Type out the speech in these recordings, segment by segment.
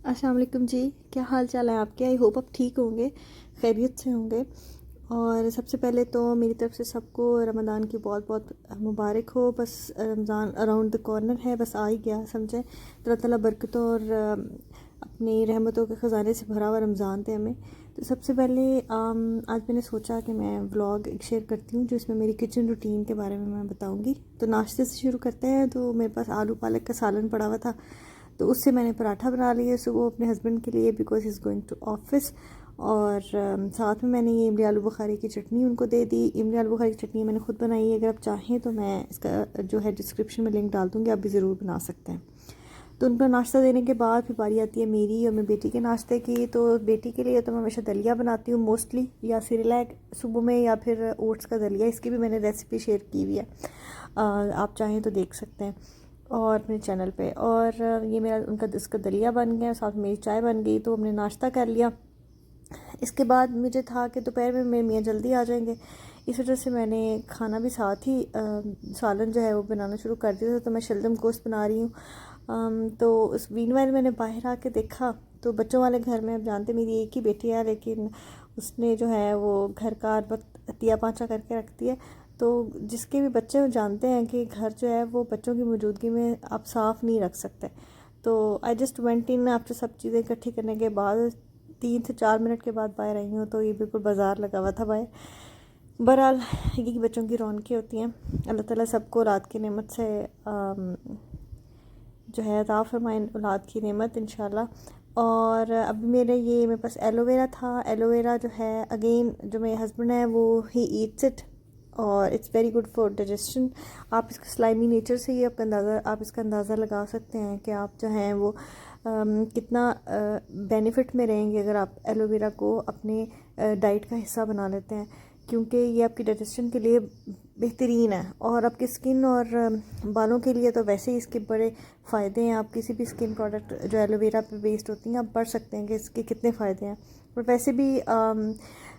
अस्सलाम वालेकुम जी। क्या हाल चाल है आपके? आई होप आप ठीक होंगे, खैरियत से होंगे। और सबसे पहले तो मेरी तरफ से सबको रमज़ान की बहुत बहुत मुबारक हो। बस रमज़ान अराउंड द कॉर्नर है, बस आ ही गया समझें। अल्लाह ताला बरकतों और अपनी रहमतों के ख़जाने से भरा हुआ रमज़ान थे हमें। तो सबसे पहले आज मैंने सोचा कि मैं व्लॉग एक शेयर करती हूँ, जो इसमें मेरी किचन रूटीन के बारे में मैं बताऊँगी। तो नाश्ते से शुरू करते हैं। तो मेरे पास आलू पालक का सालन पड़ा हुआ था, तो उससे मैंने पराठा बना लिए सुबह अपने हस्बैंड के लिए, because is going to office. और साथ में मैंने ये इमली आलू बुखारे की चटनी उनको दे दी। इमली आलू बुखारे की चटनी मैंने खुद बनाई है, अगर आप चाहें तो मैं इसका जो है डिस्क्रिप्शन में लिंक डाल दूँगी, आप भी ज़रूर बना सकते हैं। तो उनको नाश्ता देने के बाद फिर बारी आती है मेरी और मेरी बेटी के नाश्ते की। तो बेटी के लिए तो मैं हमेशा दलिया बनाती हूँ मोस्टली, या सिरेलैक सुबह में, या फिर ओट्स का दलिया। इसकी भी मैंने रेसिपी शेयर की हुई है, आप चाहें तो देख सकते हैं और मेरे चैनल पे। और ये मेरा उनका इसका दलिया बन गया, साथ में मेरी चाय बन गई। तो हमने नाश्ता कर लिया। इसके बाद मुझे था कि दोपहर में मेरे मियाँ जल्दी आ जाएंगे, इस वजह से मैंने खाना भी साथ ही सालन जो है वो बनाना शुरू कर दिया था। तो मैं शलजम गोश्त बना रही हूँ। तो उस मीनवाइल मैंने बाहर आके देखा, तो बच्चों वाले घर में, आप जानते मेरी एक ही बेटी है, लेकिन उसने जो है वो घर का हर वक्त तिया पाँचा करके रखती है। तो जिसके भी बच्चे जानते हैं कि घर जो है वो बच्चों की मौजूदगी में आप साफ़ नहीं रख सकते। तो I just went in after सब चीज़ें इकट्ठी करने के बाद 3 से 4 मिनट के बाद बाहर आई हूँ। तो ये बिल्कुल बाज़ार लगा हुआ था बाहर। बहरहाल ये बच्चों की रौनकें होती हैं। अल्लाह ताला सबको औलाद की नेमत से जो है अता फरमाए, औलाद की नेमत इंशाल्लाह। और अभी मेरे पास एलोवेरा था। एलोवेरा जो है अगेन जो मेरे हस्बैंड है वो ही ईट्स इट, और it's very good for digestion. आप इसका स्लाइमी नेचर से ही आप इसका अंदाज़ा लगा सकते हैं कि आप जो हैं वो कितना बेनिफिट में रहेंगे अगर आप एलोवेरा को अपने डाइट का हिस्सा बना लेते हैं, क्योंकि ये आपकी डाइजेशन के लिए बेहतरीन है। और आपकी स्किन और बालों के लिए तो वैसे ही इसके बड़े फ़ायदे हैं। आप किसी भी स्किन प्रोडक्ट जो एलोवेरा पे बेस्ड होती हैं, आप पढ़ सकते हैं कि इसके कितने फ़ायदे हैं। और वैसे भी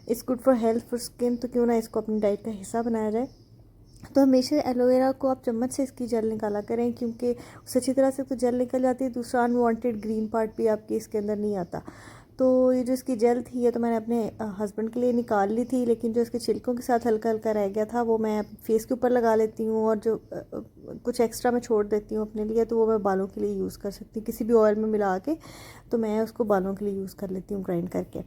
it's good for health, for skin, तो क्यों ना इसको अपनी डाइट का हिस्सा बनाया जाए। तो हमेशा एलोवेरा को आप चम्मच से इसकी जेल निकाला करें, क्योंकि उससे अच्छी तरह से तो जेल निकल जाती है, दूसरा अनवांटेड ग्रीन पार्ट भी आपके इसके अंदर नहीं आता। तो ये जो इसकी जेल थी, ये तो मैंने अपने हस्बैंड के लिए निकाल ली थी, लेकिन जो इसके छिलकों के साथ हल्का हल्का रह गया था वो मैं फेस के ऊपर लगा लेती हूँ, और जो कुछ एक्स्ट्रा मैं छोड़ देती हूँ अपने लिए, तो वो मैं बालों के लिए यूज़ कर सकती हूँ किसी भी ऑयल में मिला के। तो मैं उसको बालों के लिए यूज़ कर लेती हूँ ग्राइंड करके,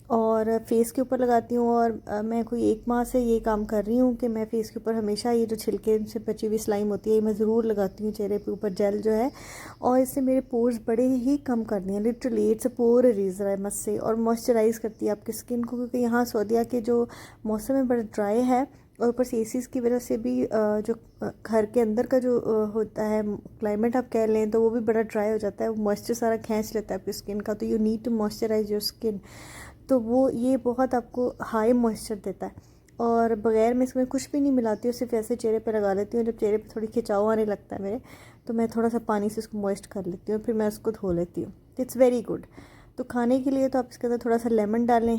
और फेस के ऊपर लगाती हूँ। और मैं कोई 1 माह से ये काम कर रही हूँ कि मैं फेस के ऊपर हमेशा ये जो छिलके से बची हुई स्लाइम होती है, ये मैं ज़रूर लगाती हूँ चेहरे पे ऊपर जेल जो है। और इससे मेरे पोर्स बड़े ही कम कर दिए हैं, literally it's a pore eraser है मस्त से। और मॉइस्चराइज़ करती है आपकी स्किन को, क्योंकि यहाँ सऊदीया के जो मौसम है बड़ा ड्राई है, और ऊपर से एसीज़ की वजह से भी जो घर के अंदर का जो होता है क्लाइमेट आप कह लें, तो वो भी बड़ा ड्राई हो जाता है, वो मॉइस्चर सारा खींच लेता है आपकी स्किन का। तो you need to moisturise your skin. तो वो ये बहुत आपको हाई मॉइस्चर देता है। और बगैर मैं इसमें कुछ भी नहीं मिलाती हूँ, सिर्फ ऐसे चेहरे पे लगा लेती हूँ। जब चेहरे पे थोड़ी खिंचाव आने लगता है मेरे, तो मैं थोड़ा सा पानी से उसको मॉइस्ट कर लेती हूँ, फिर मैं उसको धो लेती हूँ। It's very good. तो खाने के लिए तो आप इसके अंदर थोड़ा सा लेमन डालें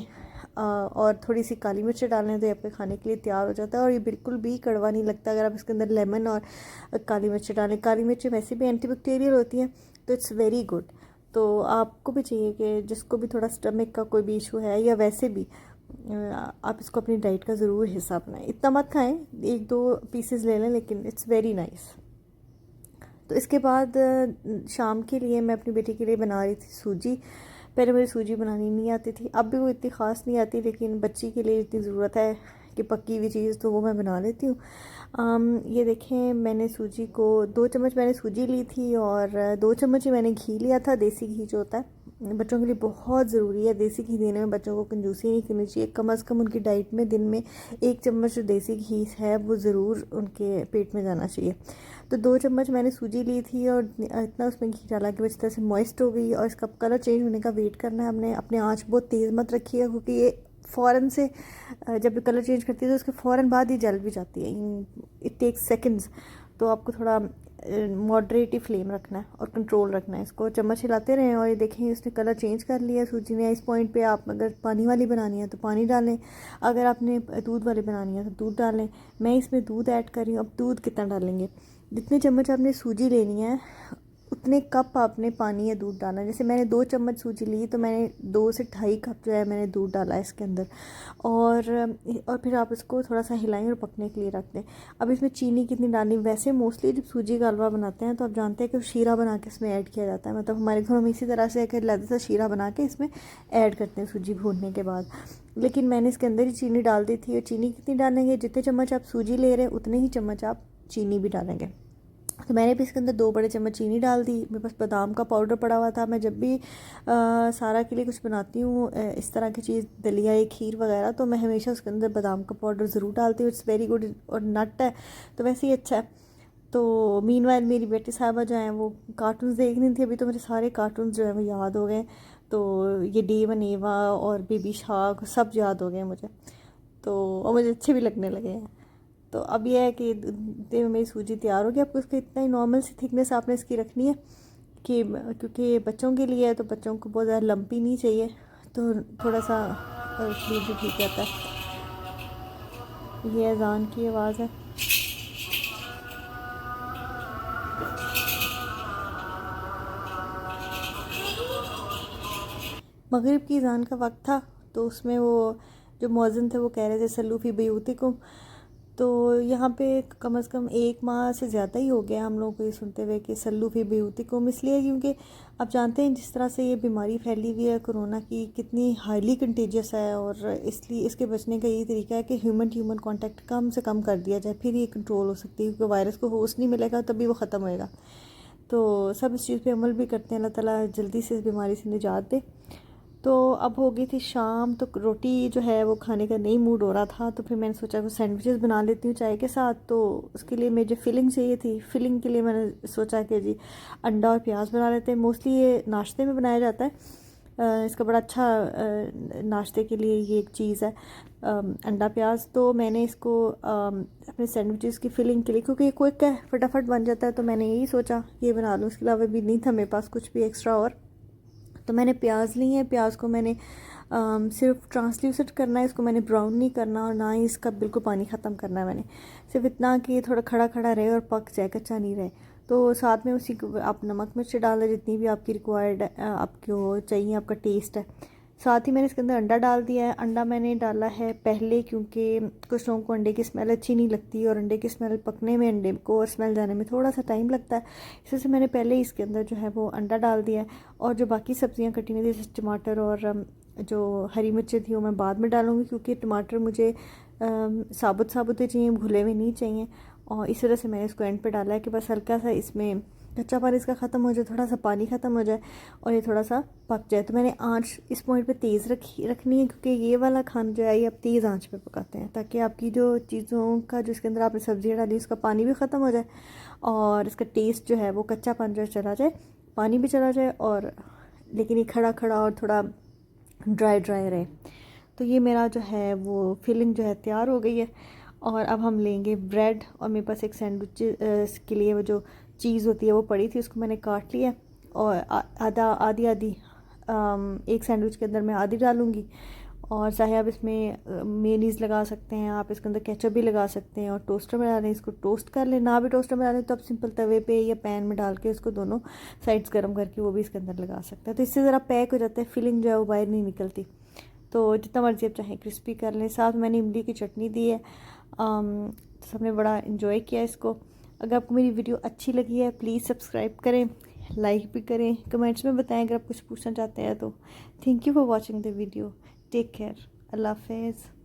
और थोड़ी सी काली मिर्च डालें, तो ये आपके खाने के लिए तैयार हो जाता है। और ये बिल्कुल भी कड़वा नहीं लगता अगर आप इसके अंदर लेमन और काली मिर्च डालें। काली मिर्च वैसे भी एंटीबैक्टीरियल होती हैं, तो इट्स वेरी गुड। तो आपको भी चाहिए कि जिसको भी थोड़ा स्टमक का कोई भी इशू है, या वैसे भी आप इसको अपनी डाइट का ज़रूर हिस्सा बनाएं। इतना मत खाएं, 1-2 पीसेस ले लें, लेकिन इट्स वेरी नाइस। तो इसके बाद शाम के लिए मैं अपनी बेटी के लिए बना रही थी सूजी। पहले मुझे सूजी बनानी नहीं आती थी, अब भी वो इतनी ख़ास नहीं आती, लेकिन बच्ची के लिए इतनी ज़रूरत है कि पक्की हुई चीज़, तो वो मैं बना लेती हूँ। ये देखें, मैंने सूजी को 2 चम्मच मैंने सूजी ली थी, और 2 चम्मच ही मैंने घी लिया था, देसी घी जो होता है बच्चों के लिए बहुत ज़रूरी है। देसी घी देने में बच्चों को कंजूसी नहीं करनी चाहिए। कम से कम उनकी डाइट में दिन में 1 चम्मच जो देसी घी है वो ज़रूर उनके पेट में जाना चाहिए। तो 2 चम्मच मैंने सूजी ली थी, और इतना उसमें घी डाला कि वो इस तरह से मॉइस्ट हो गई। और इसका कलर चेंज होने का वेट करना है हमने। अपने आँच बहुत तेज़ मत रखी है, क्योंकि ये फ़ौरन से जब कलर चेंज करती है तो उसके फ़ौरन बाद ही जल भी जाती है, इट टेक्स सेकंड्स। तो आपको थोड़ा मॉडरेट ही फ्लेम रखना है और कंट्रोल रखना है। इसको चम्मच हिलाते रहें। और ये देखें, इसने कलर चेंज कर लिया सूजी ने। इस पॉइंट पे आप अगर पानी वाली बनानी है तो पानी डालें, अगर आपने दूध वाली बनानी है तो दूध डालें। मैं इसमें दूध ऐड कर रही हूँ। अब दूध कितना डालेंगे, जितने चम्मच आपने सूजी लेनी है उतने कप आपने पानी या दूध डालना है। जैसे मैंने 2 चम्मच सूजी ली तो मैंने 2 से 2.5 कप जो है मैंने दूध डाला है इसके अंदर। और फिर आप इसको थोड़ा सा हिलाएं और पकने के लिए रख दें। अब इसमें चीनी कितनी डालनी, वैसे मोस्टली जब सूजी का हलवा बनाते हैं तो आप जानते हैं कि शीरा बना के इसमें ऐड किया जाता है। मतलब हमारे घरों में इसी तरह से एक अलग सा शीरा बना के इसमें ऐड करते हैं सूजी भूनने के बाद। लेकिन मैंने इसके अंदर ही चीनी डाल दी थी। और चीनी कितनी डालेंगे, जितने चम्मच आप सूजी ले रहे हैं उतने ही चम्मच आप चीनी भी डालेंगे। तो मैंने भी इसके अंदर 2 बड़े चम्मच चीनी डाल दी। मेरे पास बादाम का पाउडर पड़ा हुआ था। मैं जब भी सारा के लिए कुछ बनाती हूँ इस तरह की चीज़, दलिया या खीर वगैरह, तो मैं हमेशा उसके अंदर बादाम का पाउडर ज़रूर डालती हूँ। इट्स वेरी गुड, और नट है तो वैसे ही अच्छा है। तो मीनवाइल मेरी बेटी साहिबा जो हैं वो कार्टून्स देख रही थी। अभी तो मेरे सारे कार्टून्स जो है वो याद हो गए। तो ये डेव एंड एवा और बेबी शार्क सब याद हो गए मुझे, तो और मुझे अच्छे भी लगने लगे हैं। तो अब यह है कि देव मेरी सूजी तैयार हो गई। आपको इसका इतना ही नॉर्मल सी थिकनेस आपने इसकी रखनी है कि क्योंकि बच्चों के लिए है तो बच्चों को बहुत ज़्यादा लंपी नहीं चाहिए, तो थोड़ा सा सूजी ठीक रहता है। ये अजान की आवाज़ है। मगरिब की अजान का वक्त था, तो उसमें वो जो मौज़िन थे वो कह रहे थे सल्लू फी बुयूतिकुम। तो यहाँ पे कम से कम 1 माह से ज़्यादा ही हो गया हम लोगों को ये सुनते हुए कि सल्लू फी बुयूतिकुम, इसलिए क्योंकि आप जानते हैं जिस तरह से ये बीमारी फैली हुई है कोरोना की, कितनी हाईली कंटेजियस है। और इसलिए इसके बचने का यही तरीका है कि ह्यूमन टू ह्यूमन कॉन्टैक्ट कम से कम कर दिया जाए, फिर ये कंट्रोल हो सकती है। क्योंकि वायरस को होस्ट नहीं मिलेगा तभी वो ख़त्म होएगा। तो सब इस चीज़ पे अमल भी करते हैं। अल्लाह ताला जल्दी से इस बीमारी से निजात दे। तो अब हो गई थी शाम, तो रोटी जो है वो खाने का नहीं मूड हो रहा था। तो फिर मैंने सोचा कि सैंडविचेस बना लेती हूँ चाय के साथ। तो उसके लिए मुझे फिलिंग चाहिए थी। फिलिंग के लिए मैंने सोचा कि जी अंडा और प्याज बना लेते हैं। मोस्टली ये नाश्ते में बनाया जाता है। इसका बड़ा अच्छा नाश्ते के लिए ये एक चीज़ है अंडा प्याज। तो मैंने इसको अपने सैंडविचेस की फिलिंग के लिए, क्योंकि ये क्विक है फटाफट बन जाता है, तो मैंने यही सोचा ये बना लूँ। इसके अलावा भी नहीं था मेरे पास कुछ भी एक्स्ट्रा। और तो मैंने प्याज ली है। प्याज को मैंने सिर्फ ट्रांसल्यूसेंट करना है, इसको मैंने ब्राउन नहीं करना और ना ही इसका बिल्कुल पानी ख़त्म करना है। मैंने सिर्फ इतना कि ये थोड़ा खड़ा खड़ा रहे और पक जाए, कच्चा नहीं रहे। तो साथ में उसी को आप नमक मिर्च डाल दें जितनी भी आपकी रिक्वायर्ड आपको चाहिए, आपका टेस्ट है। साथ ही मैंने इसके अंदर अंडा डाल दिया है। अंडा मैंने डाला है पहले क्योंकि कुछ लोगों को अंडे की स्मेल अच्छी नहीं लगती, और अंडे की स्मेल पकने में, अंडे को और स्मेल जाने में थोड़ा सा टाइम लगता है। इससे मैंने पहले ही इसके अंदर जो है वो अंडा डाल दिया है। और जो बाकी सब्ज़ियाँ कटी हुई थी जैसे टमाटर और जो हरी मिर्चें थी वो मैं बाद में डालूँगी, क्योंकि टमाटर मुझे साबुत साबुत ही चाहिए, घुले हुए नहीं चाहिए। और इस तरह से मैंने इसको एंड पे डाला है कि बस हल्का सा इसमें कच्चा पानी इसका ख़त्म हो जाए, थोड़ा सा पानी ख़त्म हो जाए और ये थोड़ा सा पक जाए। तो मैंने आँच इस पॉइंट पे तेज़ रखनी है, क्योंकि ये वाला खाना जो है ये आप तेज़ आँच पे पकाते हैं, ताकि आपकी जो चीज़ों का जो इसके अंदर आपने सब्ज़ियाँ डाली उसका पानी भी ख़त्म हो जाए और इसका टेस्ट जो है वो कच्चापन जो चला जाए, पानी भी चला जाए, और लेकिन ये खड़ा खड़ा और थोड़ा ड्राई ड्राई रहे। तो ये मेरा जो है वो फिलिंग जो है तैयार हो गई है। और अब हम लेंगे ब्रेड, और मेरे पास एक सैंडविच के लिए वो जो चीज़ होती है वो पड़ी थी, उसको मैंने काट लिया। और आधी एक सैंडविच के अंदर मैं आधी डालूँगी। और चाहे आप इसमें मेयोनीज़ लगा सकते हैं, आप इसके अंदर केचप भी लगा सकते हैं। और टोस्टर में डालें, इसको टोस्ट कर लें। ना भी टोस्टर में डालें तो आप सिंपल तवे पे या पैन में डाल के इसको दोनों साइड्स गर्म करके वो भी इसके अंदर लगा सकते हैं। तो इससे ज़रा पैक हो जाता है, फिलिंग जो है वो बाहर नहीं निकलती। तो जितना मर्ज़ी आप चाहें क्रिस्पी कर लें। साथ मैंने इमली की चटनी दी है। तो सबने बड़ा इन्जॉय किया इसको। अगर आपको मेरी वीडियो अच्छी लगी है प्लीज़ सब्सक्राइब करें, लाइक भी करें, कमेंट्स में बताएं अगर आप कुछ पूछना चाहते हैं तो। Thank you for watching the video. Take care. अल्लाह हाफ़िज़।